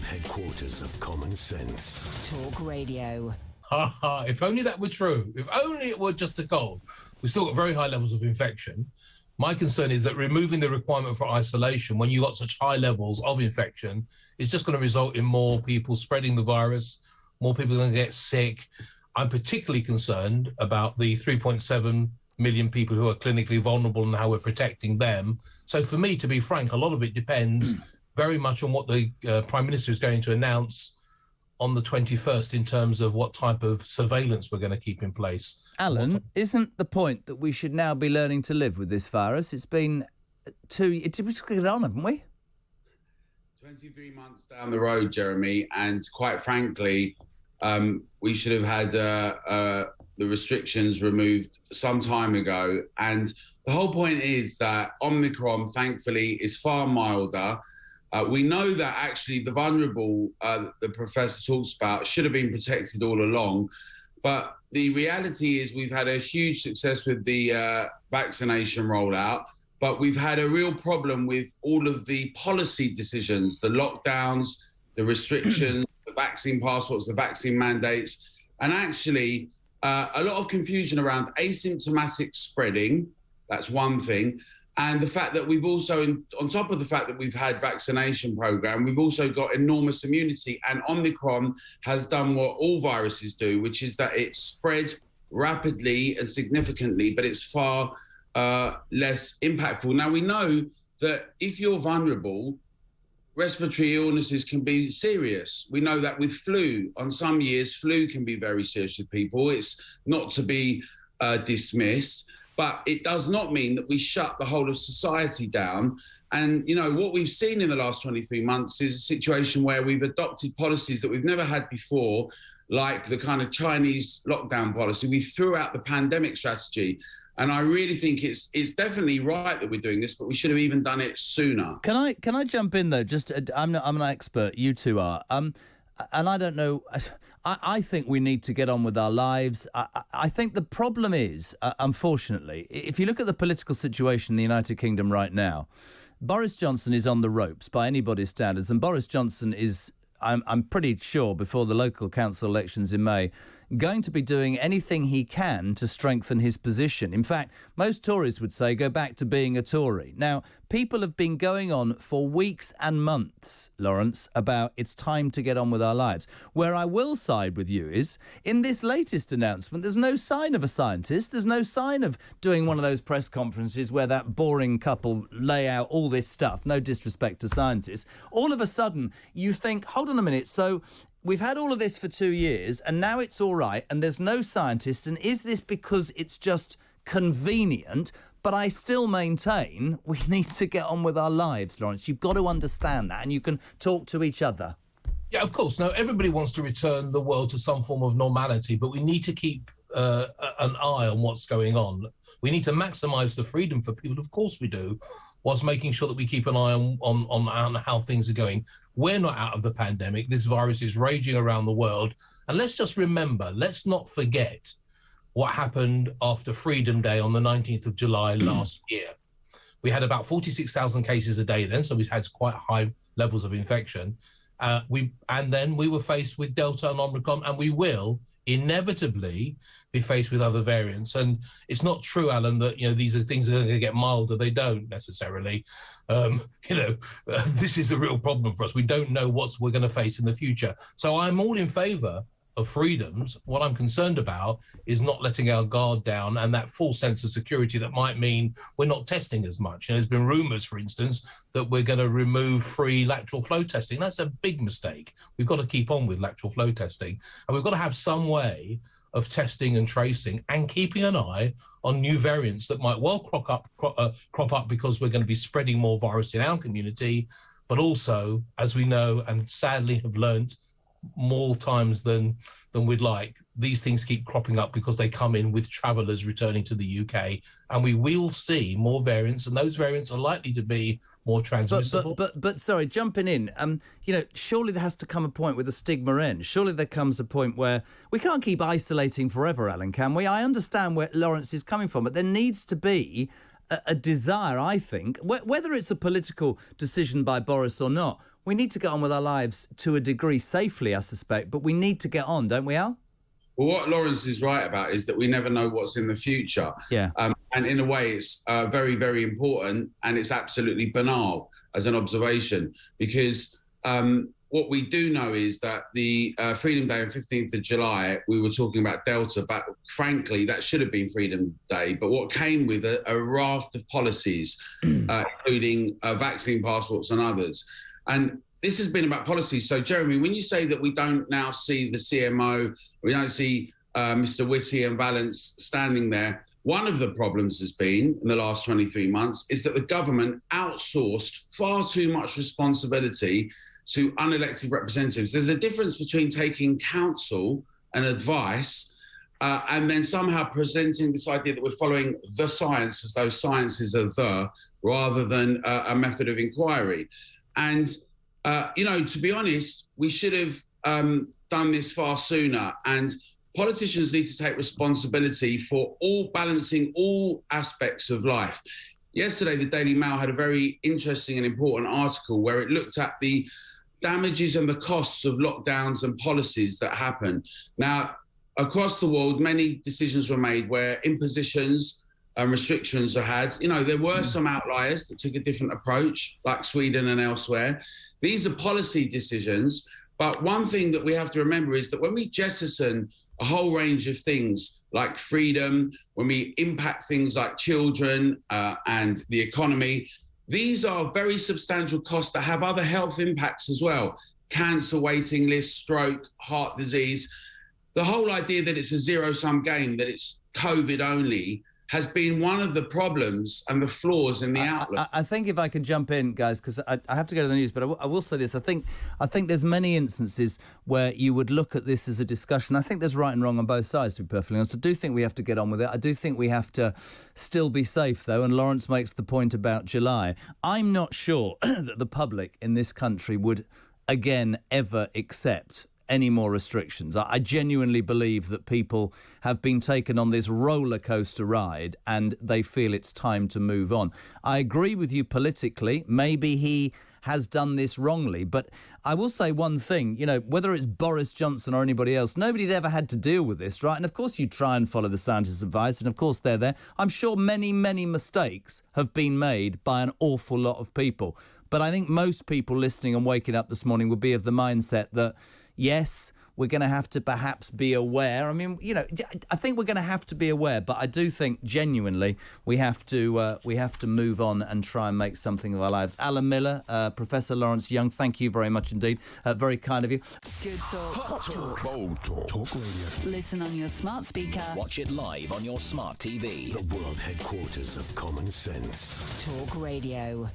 headquarters of common sense. Talk Radio. If only that were true. If only it were just a cold. We've still got very high levels of infection. My concern is that removing the requirement for isolation when you've got such high levels of infection is just going to result in more people spreading the virus, more people are going to get sick. I'm particularly concerned about the 3.7 million people who are clinically vulnerable and how we're protecting them. So for me, to be frank, a lot of it depends very much on what the Prime Minister is going to announce on the 21st in terms of what type of surveillance we're going to keep in place. Alan, isn't the point that we should now be learning to live with this virus? It's been we just get on, haven't we? 23 months down the road, Jeremy, and quite frankly, we should have had the restrictions removed some time ago. And the whole point is that Omicron, thankfully, is far milder. We know that actually the vulnerable the professor talks about should have been protected all along. But the reality is we've had a huge success with the vaccination rollout, but we've had a real problem with all of the policy decisions, the lockdowns, the restrictions, the vaccine passports, the vaccine mandates, and actually a lot of confusion around asymptomatic spreading. That's one thing. And the fact that we've also, on top of the fact that we've had vaccination program, we've also got enormous immunity. And Omicron has done what all viruses do, which is that it spreads rapidly and significantly, but it's far less impactful. Now, we know that if you're vulnerable, respiratory illnesses can be serious. We know that with flu, on some years, flu can be very serious with people. It's not to be dismissed. But it does not mean that we shut the whole of society down. And, you know, what we've seen in the last 23 months is a situation where we've adopted policies that we've never had before, like the kind of Chinese lockdown policy. We threw out the pandemic strategy. And I really think it's definitely right that we're doing this, but we should have even done it sooner. Can I jump in, though? I'm an expert. You two are. And I don't know, I think we need to get on with our lives. I think the problem is, unfortunately, if you look at the political situation in the United Kingdom right now, Boris Johnson is on the ropes by anybody's standards. And Boris Johnson is, I'm pretty sure, before the local council elections in May, going to be doing anything he can to strengthen his position. In fact, most Tories would say go back to being a Tory. Now, people have been going on for weeks and months, Lawrence, about it's time to get on with our lives. Where I will side with you is, in this latest announcement, there's no sign of a scientist. There's no sign of doing one of those press conferences where that boring couple lay out all this stuff. No disrespect to scientists. All of a sudden, you think, hold on a minute, so we've had all of this for 2 years and now it's all right and there's no scientists, and is this because it's just convenient? But I still maintain we need to get on with our lives, Lawrence. You've got to understand that, and you can talk to each other. Yeah, of course. Now, everybody wants to return the world to some form of normality, but we need to keep an eye on what's going on. We need to maximise the freedom for people, of course we do, whilst making sure that we keep an eye on how things are going. We're not out of the pandemic. This virus is raging around the world. And let's just remember, let's not forget what happened after Freedom Day on the 19th of July last year. We had about 46,000 cases a day then, so we had quite high levels of infection. And then we were faced with Delta and Omicron, and we will inevitably be faced with other variants. And it's not true, Alan, that, you know, these are things that are going to get milder. They don't necessarily. This is a real problem for us. We don't know what we're going to face in the future. So I'm all in favour of freedoms. What I'm concerned about is not letting our guard down and that false sense of security that might mean we're not testing as much. There's been rumours, for instance, that we're going to remove free lateral flow testing. That's a big mistake. We've got to keep on with lateral flow testing, and we've got to have some way of testing and tracing and keeping an eye on new variants that might well crop up because we're going to be spreading more virus in our community, but also, as we know and sadly have learnt more times than we'd like, these things keep cropping up because they come in with travellers returning to the UK, and we will see more variants, and those variants are likely to be more transmissible. But sorry, jumping in, surely there has to come a point where the stigma ends. Surely there comes a point where we can't keep isolating forever, Alan, can we? I understand where Lawrence is coming from, but there needs to be a desire, I think, whether it's a political decision by Boris or not, we need to get on with our lives to a degree safely, I suspect, but we need to get on, don't we, Al? Well, what Lawrence is right about is that we never know what's in the future. Yeah. And in a way, it's very, very important, and it's absolutely banal as an observation, because what we do know is that the Freedom Day on 15th of July, we were talking about Delta, but frankly, that should have been Freedom Day. But what came with a raft of policies, including vaccine passports and others. And this has been about policy. So, Jeremy, when you say that we don't now see the CMO, we don't see Mr. Whitty and Valence standing there, one of the problems has been in the last 23 months is that the government outsourced far too much responsibility to unelected representatives. There's a difference between taking counsel and advice and then somehow presenting this idea that we're following the science as though science is rather than a method of inquiry. And to be honest, we should have done this far sooner. And politicians need to take responsibility for balancing all aspects of life. Yesterday, the Daily Mail had a very interesting and important article where it looked at the damages and the costs of lockdowns and policies that happen. Now, across the world, many decisions were made where impositions and restrictions are had. There were some outliers that took a different approach, like Sweden and elsewhere. These are policy decisions. But one thing that we have to remember is that when we jettison a whole range of things like freedom, when we impact things like children and the economy, these are very substantial costs that have other health impacts as well. Cancer waiting lists, stroke, heart disease. The whole idea that it's a zero-sum game, that it's COVID only, has been one of the problems and the flaws in the outlook. I think if I could jump in, guys, because I have to go to the news, but I will say this. I think there's many instances where you would look at this as a discussion. I think there's right and wrong on both sides, to be perfectly honest. I do think we have to get on with it. I do think we have to still be safe, though, and Lawrence makes the point about July. I'm not sure that the public in this country would, again, ever accept any more restrictions. I genuinely believe that people have been taken on this roller coaster ride and they feel it's time to move on. I agree with you politically. Maybe he has done this wrongly, but I will say one thing, whether it's Boris Johnson or anybody else, nobody'd ever had to deal with this, right? And of course you try and follow the scientists' advice, and of course they're there. I'm sure many, many mistakes have been made by an awful lot of people. But I think most people listening and waking up this morning would be of the mindset that, yes, we're going to have to perhaps be aware. I mean, I think we're going to have to be aware, but I do think genuinely we have to move on and try and make something of our lives. Alan Miller, Professor Lawrence Young, thank you very much indeed. Very kind of you. Good talk. Hot talk. Bold talk. Talk radio. Listen on your smart speaker. Watch it live on your smart TV. The world headquarters of common sense. Talk Radio.